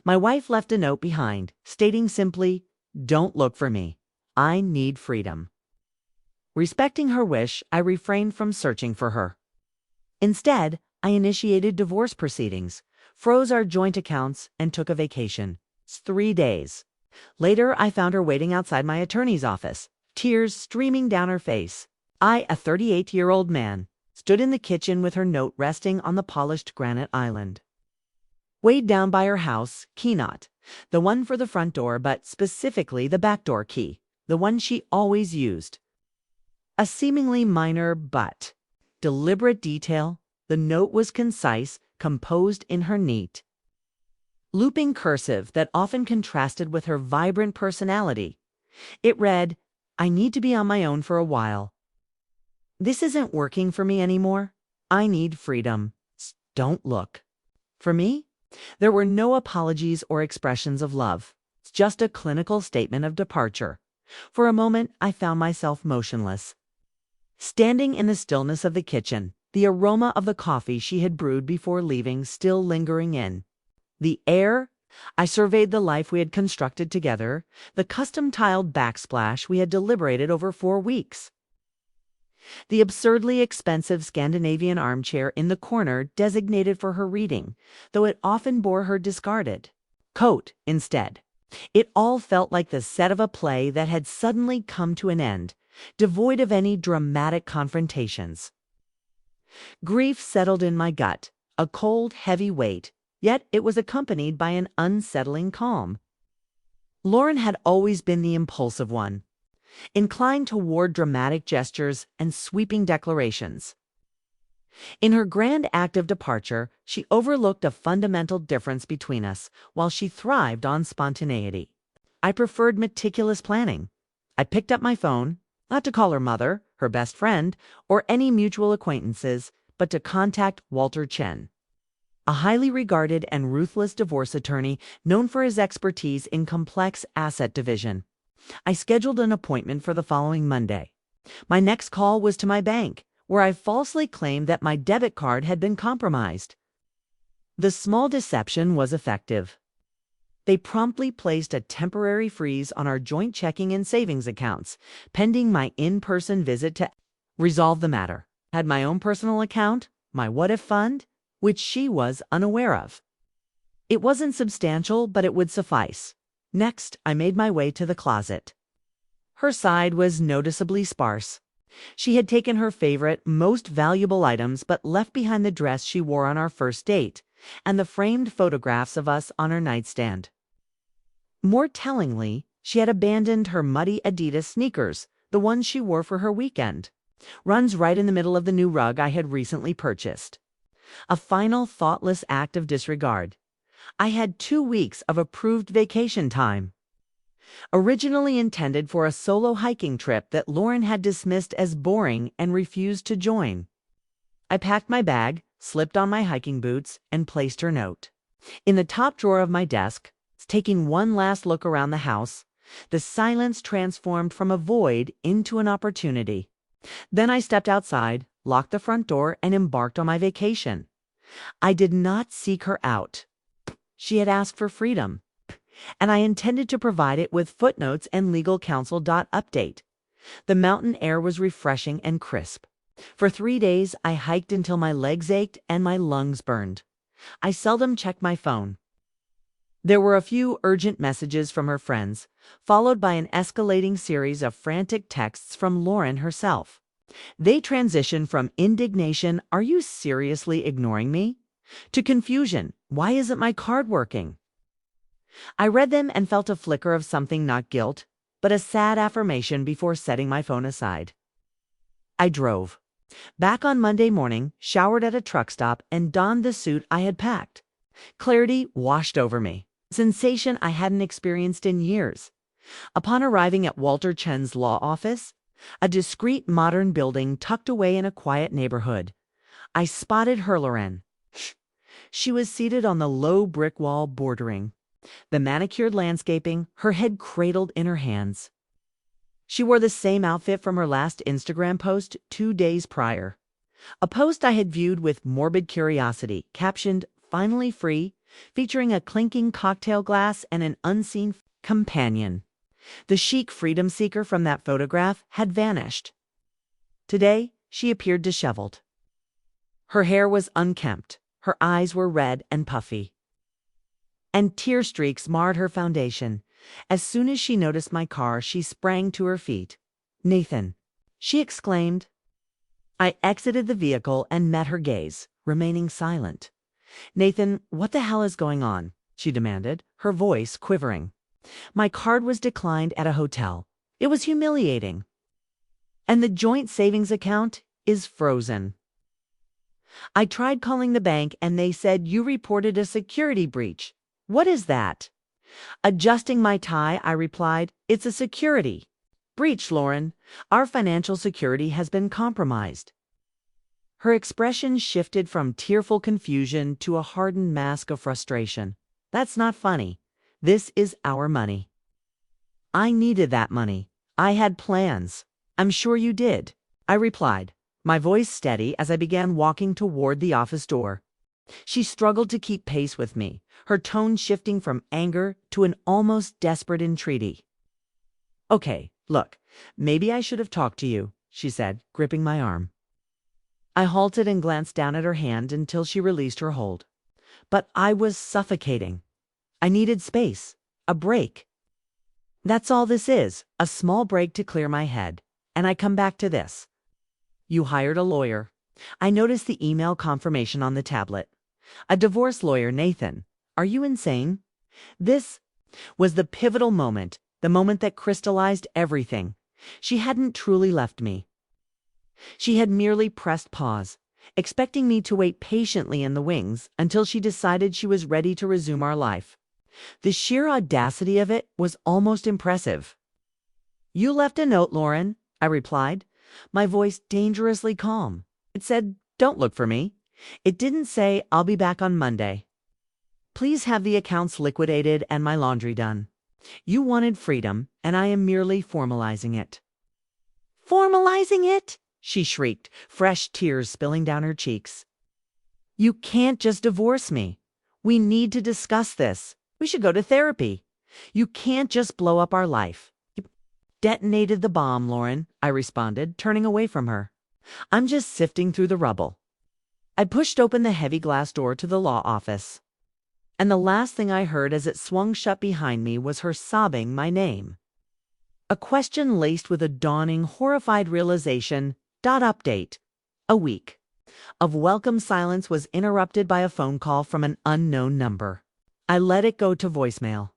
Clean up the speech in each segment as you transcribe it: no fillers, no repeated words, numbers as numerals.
My wife left a note behind, stating simply, "Don't look for me. I need freedom." Respecting her wish, I refrained from searching for her. Instead, I initiated divorce proceedings, froze our joint accounts, and took a vacation. 3 days. Later, I found her waiting outside my attorney's office, tears streaming down her face. I, a 38-year-old man, stood in the kitchen with her note resting on the polished granite island. Weighed down by her house key knot, the one for the front door, but specifically the back door key, the one she always used. A seemingly minor but deliberate detail, the note was concise, composed in her neat, looping cursive that often contrasted with her vibrant personality. It read, "I need to be on my own for a while. This isn't working for me anymore. I need freedom. Don't look." For me, there were no apologies or expressions of love, just a clinical statement of departure. For a moment, I found myself motionless, standing in the stillness of the kitchen, the aroma of the coffee she had brewed before leaving still lingering in the air. I surveyed the life we had constructed together, the custom-tiled backsplash we had deliberated over 4 weeks. The absurdly expensive Scandinavian armchair in the corner designated for her reading, though it often bore her discarded coat instead. It all felt like the set of a play that had suddenly come to an end, devoid of any dramatic confrontations. Grief settled in my gut, a cold, heavy weight, yet it was accompanied by an unsettling calm. Lauren had always been the impulsive one, inclined toward dramatic gestures and sweeping declarations. In her grand act of departure, she overlooked a fundamental difference between us, while she thrived on spontaneity. I preferred meticulous planning. I picked up my phone, not to call her mother, her best friend, or any mutual acquaintances, but to contact Walter Chen, a highly regarded and ruthless divorce attorney known for his expertise in complex asset division. I scheduled an appointment for the following Monday. My next call was to my bank, where I falsely claimed that my debit card had been compromised. The small deception was effective. They promptly placed a temporary freeze on our joint checking and savings accounts, pending my in-person visit to resolve the matter. Had my own personal account, my what-if fund, which she was unaware of. It wasn't substantial, but it would suffice. Next, I made my way to the closet. Her side was noticeably sparse. She had taken her favorite, most valuable items but left behind the dress she wore on our first date and the framed photographs of us on her nightstand. More tellingly, she had abandoned her muddy Adidas sneakers, the ones she wore for her weekend. Runs right in the middle of the new rug I had recently purchased. A final thoughtless act of disregard. I had 2 weeks of approved vacation time, originally intended for a solo hiking trip that Lauren had dismissed as boring and refused to join. I packed my bag, slipped on my hiking boots, and placed her note in the top drawer of my desk. Taking one last look around the house, the silence transformed from a void into an opportunity. Then I stepped outside, locked the front door, and embarked on my vacation. I did not seek her out. She had asked for freedom, and I intended to provide it with footnotes and legal counsel. Update. The mountain air was refreshing and crisp. For 3 days, I hiked until my legs ached and my lungs burned. I seldom checked my phone. There were a few urgent messages from her friends, followed by an escalating series of frantic texts from Lauren herself. They transitioned from indignation, "Are you seriously ignoring me?" to confusion, "Why isn't my card working?" I read them and felt a flicker of something, not guilt, but a sad affirmation before setting my phone aside. I drove back on Monday morning, showered at a truck stop, and donned the suit I had packed. Clarity washed over me, sensation I hadn't experienced in years. Upon arriving at Walter Chen's law office, a discreet modern building tucked away in a quiet neighborhood, I spotted Lauren. She was seated on the low brick wall bordering the manicured landscaping, her head cradled in her hands. She wore the same outfit from her last Instagram post 2 days prior. A post I had viewed with morbid curiosity, captioned, "Finally free, featuring a clinking cocktail glass and an unseen companion. The chic freedom seeker from that photograph had vanished. Today, she appeared disheveled. Her hair was unkempt, her eyes were red and puffy, and tear streaks marred her foundation. As soon as she noticed my car, she sprang to her feet. "Nathan," she exclaimed. I exited the vehicle and met her gaze, remaining silent. "Nathan, what the hell is going on?" she demanded, her voice quivering. "My card was declined at a hotel. It was humiliating. And the joint savings account is frozen. I tried calling the bank and they said you reported a security breach. What is that?" Adjusting my tie, I replied, "It's a security breach, Lauren. Our financial security has been compromised." Her expression shifted from tearful confusion to a hardened mask of frustration. "That's not funny. This is our money." "I needed that money. I had plans." "I'm sure you did," I replied, my voice steady as I began walking toward the office door. She struggled to keep pace with me, her tone shifting from anger to an almost desperate entreaty. "Okay, look, maybe I should have talked to you," she said, gripping my arm. I halted and glanced down at her hand until she released her hold. But I was suffocating. I needed space, a break. "That's all this is, a small break to clear my head. And I come back to this. You hired a lawyer. I noticed the email confirmation on the tablet. A divorce lawyer, Nathan. Are you insane?" This was the pivotal moment, the moment that crystallized everything. She hadn't truly left me. She had merely pressed pause, expecting me to wait patiently in the wings until she decided she was ready to resume our life. The sheer audacity of it was almost impressive. "You left a note, Lauren," I replied, my voice dangerously calm. It said, "Don't look for me." It didn't say, "I'll be back on Monday. Please have the accounts liquidated and my laundry done." You wanted freedom, and I am merely formalizing it. "Formalizing it?" she shrieked, fresh tears spilling down her cheeks. "You can't just divorce me. We need to discuss this. We should go to therapy. You can't just blow up our life." "You detonated the bomb, Lauren," I responded, turning away from her. "I'm just sifting through the rubble." I pushed open the heavy glass door to the law office, and the last thing I heard as it swung shut behind me was her sobbing my name. A question laced with a dawning, horrified realization. Update. A week of welcome silence was interrupted by a phone call from an unknown number. I let it go to voicemail.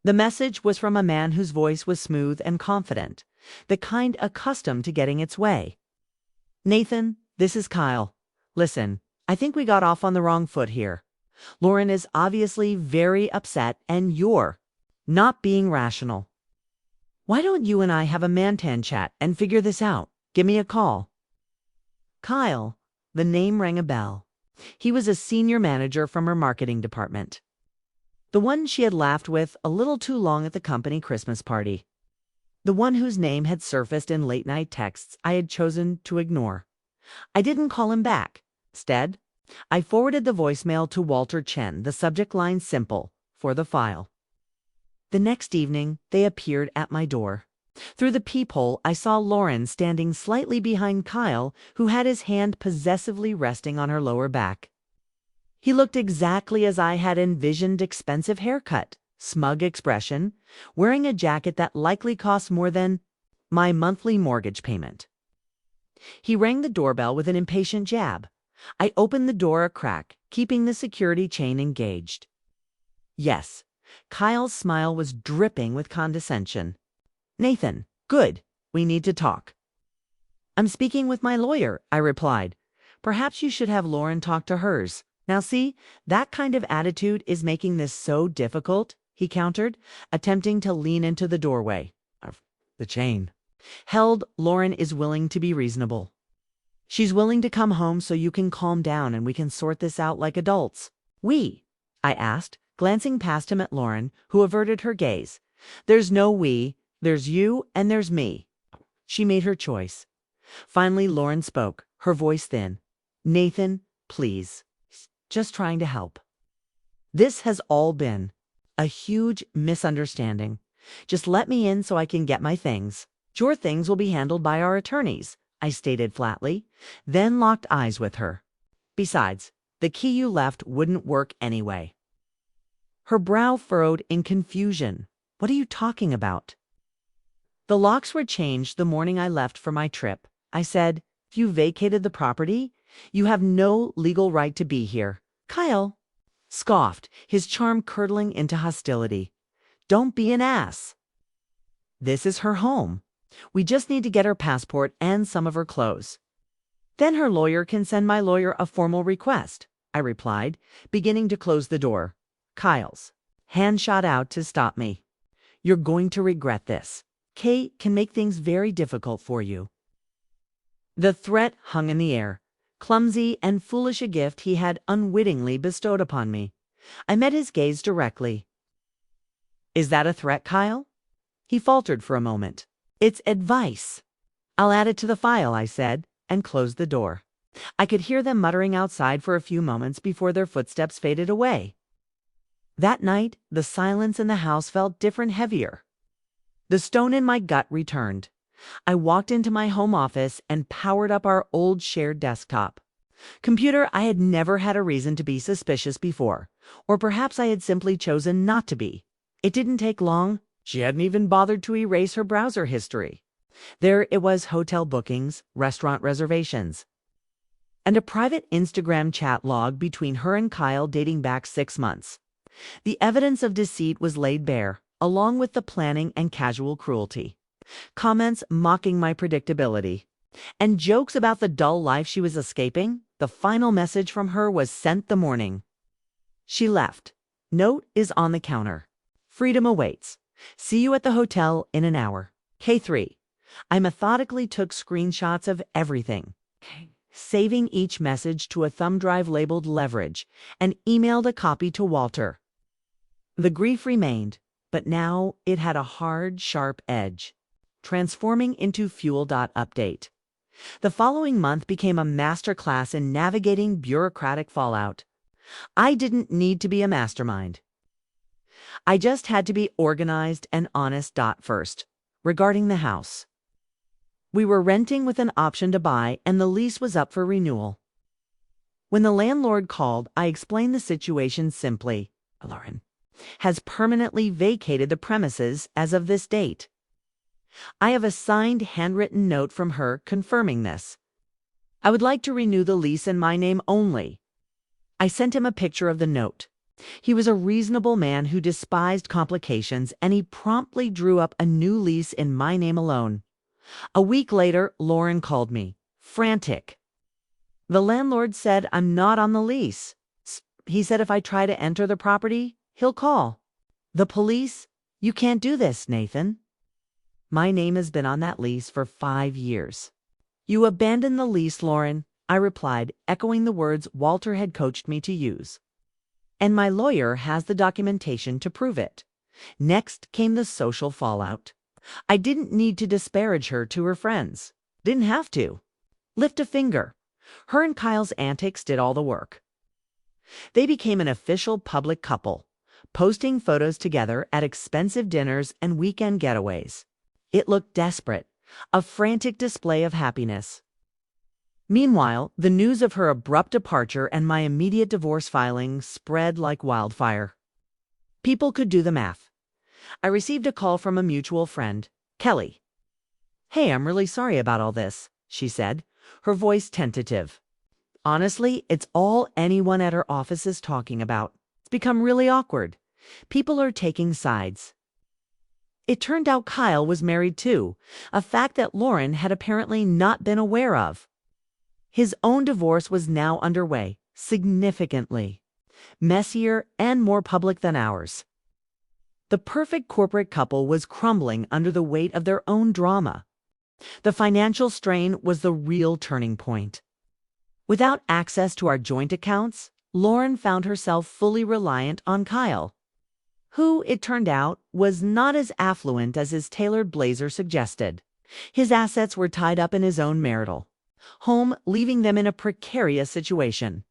The message was from a man whose voice was smooth and confident, the kind accustomed to getting its way. "Nathan, this is Kyle. Listen, I think we got off on the wrong foot here. Lauren is obviously very upset and you're not being rational. Why don't you and I have a man-tan chat and figure this out? Give me a call." Kyle, the name rang a bell. He was a senior manager from her marketing department. The one she had laughed with a little too long at the company Christmas party. The one whose name had surfaced in late-night texts I had chosen to ignore. I didn't call him back. Instead, I forwarded the voicemail to Walter Chen, the subject line simple, "For the file." The next evening, they appeared at my door. Through the peephole, I saw Lauren standing slightly behind Kyle, who had his hand possessively resting on her lower back. He looked exactly as I had envisioned: expensive haircut, smug expression, wearing a jacket that likely cost more than my monthly mortgage payment. He rang the doorbell with an impatient jab. I opened the door a crack, keeping the security chain engaged. Yes, Kyle's smile was dripping with condescension. "Nathan, good. We need to talk." "I'm speaking with my lawyer," I replied. "Perhaps you should have Lauren talk to hers." "Now see, that kind of attitude is making this so difficult," he countered, attempting to lean into the doorway. The chain held. "Lauren is willing to be reasonable. She's willing to come home so you can calm down and we can sort this out like adults." "We?" I asked, glancing past him at Lauren, who averted her gaze. "There's no we. There's you and there's me." She made her choice. Finally, Lauren spoke, her voice thin. "Nathan, please. Just trying to help." This has all been a huge misunderstanding. Just let me in so I can get my things. Your things will be handled by our attorneys, I stated flatly, then locked eyes with her. Besides, the key you left wouldn't work anyway. Her brow furrowed in confusion. What are you talking about? The locks were changed the morning I left for my trip. I said, if you vacated the property, you have no legal right to be here. Kyle scoffed, his charm curdling into hostility. Don't be an ass. This is her home. We just need to get her passport and some of her clothes. Then her lawyer can send my lawyer a formal request, I replied, beginning to close the door. Kyle's hand shot out to stop me. You're going to regret this. Kate can make things very difficult for you. The threat hung in the air, clumsy and foolish a gift he had unwittingly bestowed upon me. I met his gaze directly. Is that a threat, Kyle? He faltered for a moment. It's advice. I'll add it to the file, I said, and closed the door. I could hear them muttering outside for a few moments before their footsteps faded away. That night, the silence in the house felt different, heavier. The stone in my gut returned. I walked into my home office and powered up our old shared desktop. Computer, I had never had a reason to be suspicious before, or perhaps I had simply chosen not to be. It didn't take long. She hadn't even bothered to erase her browser history. There it was: hotel bookings, restaurant reservations, and a private Instagram chat log between her and Kyle dating back 6 months. The evidence of deceit was laid bare, along with the planning and casual cruelty. Comments mocking my predictability, and jokes about the dull life she was escaping. The final message from her was sent the morning she left. Note is on the counter. Freedom awaits. See you at the hotel in an hour. K3. I methodically took screenshots of everything, saving each message to a thumb drive labeled Leverage, and emailed a copy to Walter. The grief remained, but now it had a hard, sharp edge, transforming into fuel. Update. The following month became a masterclass in navigating bureaucratic fallout. I didn't need to be a mastermind. I just had to be organized and honest. First, regarding the house. We were renting with an option to buy, and the lease was up for renewal. When the landlord called, I explained the situation simply. Lauren has permanently vacated the premises as of this date. I have a signed handwritten note from her confirming this. I would like to renew the lease in my name only. I sent him a picture of the note. He was a reasonable man who despised complications, and he promptly drew up a new lease in my name alone. A week later, Lauren called me, frantic. The landlord said I'm not on the lease. He said if I try to enter the property, he'll call the police. You can't do this, Nathan. My name has been on that lease for 5 years. You abandoned the lease, Lauren, I replied, echoing the words Walter had coached me to use. And my lawyer has the documentation to prove it. Next came the social fallout. I didn't need to disparage her to her friends. Didn't have to. Lift a finger. Her and Kyle's antics did all the work. They became an official public couple, posting photos together at expensive dinners and weekend getaways. It looked desperate, a frantic display of happiness. Meanwhile, the news of her abrupt departure and my immediate divorce filing spread like wildfire. People could do the math. I received a call from a mutual friend, Kelly. Hey, I'm really sorry about all this, she said, her voice tentative. Honestly, it's all anyone at her office is talking about. It's become really awkward. People are taking sides. It turned out Kyle was married too, a fact that Lauren had apparently not been aware of. His own divorce was now underway, significantly messier and more public than ours. The perfect corporate couple was crumbling under the weight of their own drama. The financial strain was the real turning point. Without access to our joint accounts, Lauren found herself fully reliant on Kyle, who, it turned out, was not as affluent as his tailored blazer suggested. His assets were tied up in his own marital home, leaving them in a precarious situation.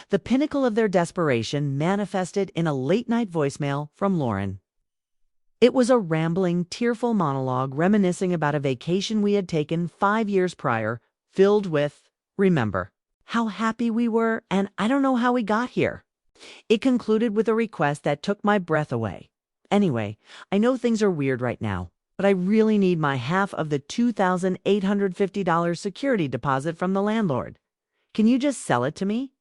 The pinnacle of their desperation manifested in a late-night voicemail from Lauren. It was a rambling, tearful monologue reminiscing about a vacation we had taken 5 years prior, filled with, remember, how happy we were, and I don't know how we got here. It concluded with a request that took my breath away. Anyway, I know things are weird right now, but I really need my half of the $2,850 security deposit from the landlord. Can you just sell it to me?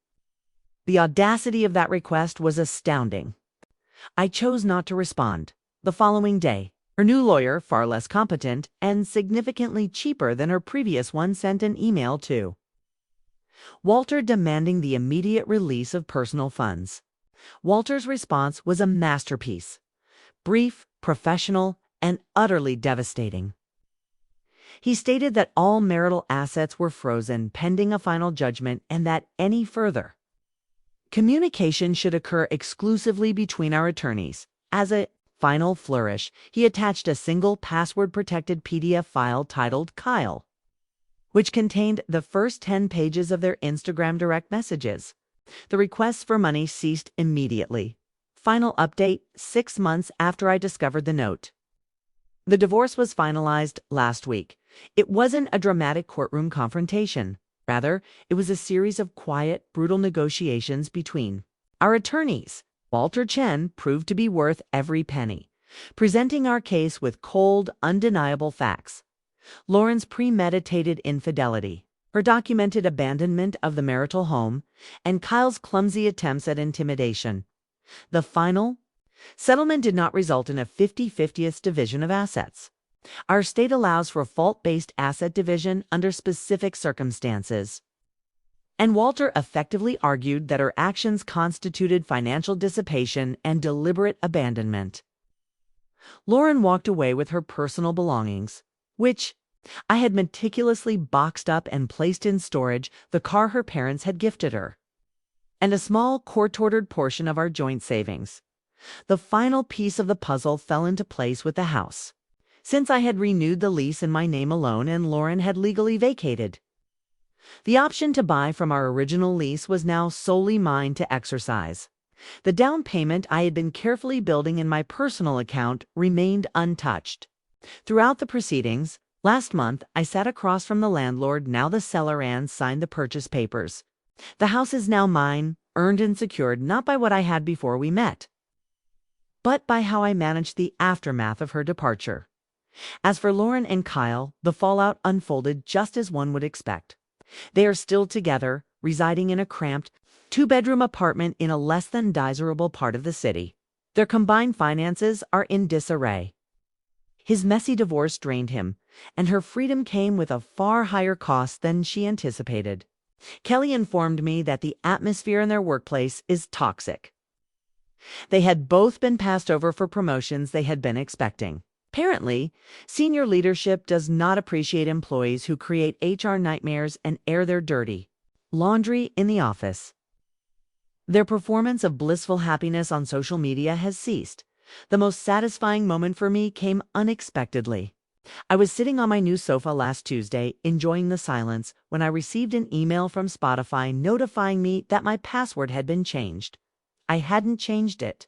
The audacity of that request was astounding. I chose not to respond. The following day, her new lawyer, far less competent and significantly cheaper than her previous one, sent an email to Walter demanding the immediate release of personal funds. Walter's response was a masterpiece. Brief, professional, and utterly devastating. He stated that all marital assets were frozen pending a final judgment and that any further communication should occur exclusively between our attorneys. As a final flourish, he attached a single password-protected PDF file titled Kyle, which contained the first 10 pages of their Instagram direct messages. The requests for money ceased immediately. Final update: 6 months after I discovered the note. The divorce was finalized last week. It wasn't a dramatic courtroom confrontation. Rather, it was a series of quiet, brutal negotiations between our attorneys. Walter Chen proved to be worth every penny, presenting our case with cold, undeniable facts. Lauren's premeditated infidelity, her documented abandonment of the marital home, and Kyle's clumsy attempts at intimidation. The final settlement did not result in a 50-50th division of assets. Our state allows for fault-based asset division under specific circumstances. And Walter effectively argued that her actions constituted financial dissipation and deliberate abandonment. Lauren walked away with her personal belongings, which I had meticulously boxed up and placed in storage, the car her parents had gifted her, and a small court-ordered portion of our joint savings. The final piece of the puzzle fell into place with the house, since I had renewed the lease in my name alone and Lauren had legally vacated. The option to buy from our original lease was now solely mine to exercise. The down payment I had been carefully building in my personal account remained untouched. Throughout the proceedings, last month I sat across from the landlord, now the seller, and signed the purchase papers. The house is now mine, earned and secured not by what I had before we met, but by how I managed the aftermath of her departure. As for Lauren and Kyle, the fallout unfolded just as one would expect. They are still together, residing in a cramped, 2-bedroom apartment in a less than desirable part of the city. Their combined finances are in disarray. His messy divorce drained him, and her freedom came with a far higher cost than she anticipated. Kelly informed me that the atmosphere in their workplace is toxic. They had both been passed over for promotions they had been expecting. Apparently, senior leadership does not appreciate employees who create HR nightmares and air their dirty laundry in the office. Their performance of blissful happiness on social media has ceased. The most satisfying moment for me came unexpectedly. I was sitting on my new sofa last Tuesday, enjoying the silence, when I received an email from Spotify notifying me that my password had been changed. I hadn't changed it.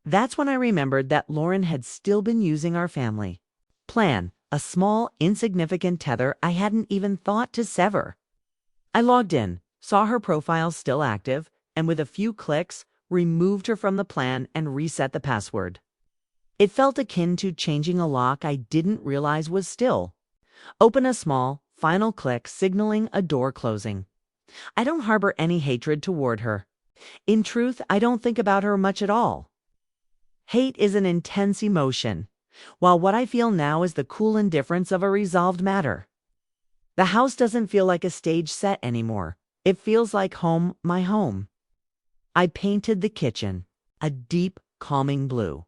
That's when I remembered that Lauren had still been using our family plan, a small, insignificant tether I hadn't even thought to sever. I logged in, saw her profile still active, and with a few clicks, removed her from the plan and reset the password. It felt akin to changing a lock I didn't realize was still open. A small, final click signaling a door closing. I don't harbor any hatred toward her. In truth, I don't think about her much at all. Hate is an intense emotion, while what I feel now is the cool indifference of a resolved matter. The house doesn't feel like a stage set anymore. It feels like home, my home. I painted the kitchen a deep, calming blue.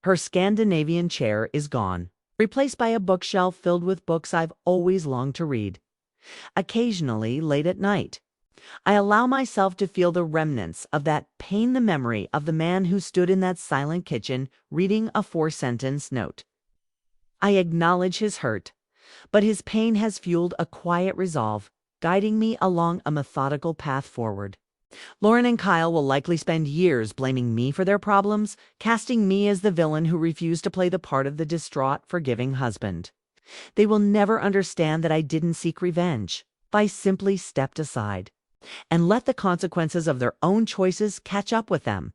Her Scandinavian chair is gone, replaced by a bookshelf filled with books I've always longed to read. Occasionally, late at night, I allow myself to feel the remnants of that pain, the memory of the man who stood in that silent kitchen reading a 4-sentence note. I acknowledge his hurt, but his pain has fueled a quiet resolve. guiding me along a methodical path forward. Lauren and Kyle will likely spend years blaming me for their problems, casting me as the villain who refused to play the part of the distraught, forgiving husband. They will never understand that I didn't seek revenge. I simply stepped aside and let the consequences of their own choices catch up with them.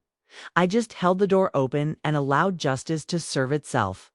I just held the door open and allowed justice to serve itself.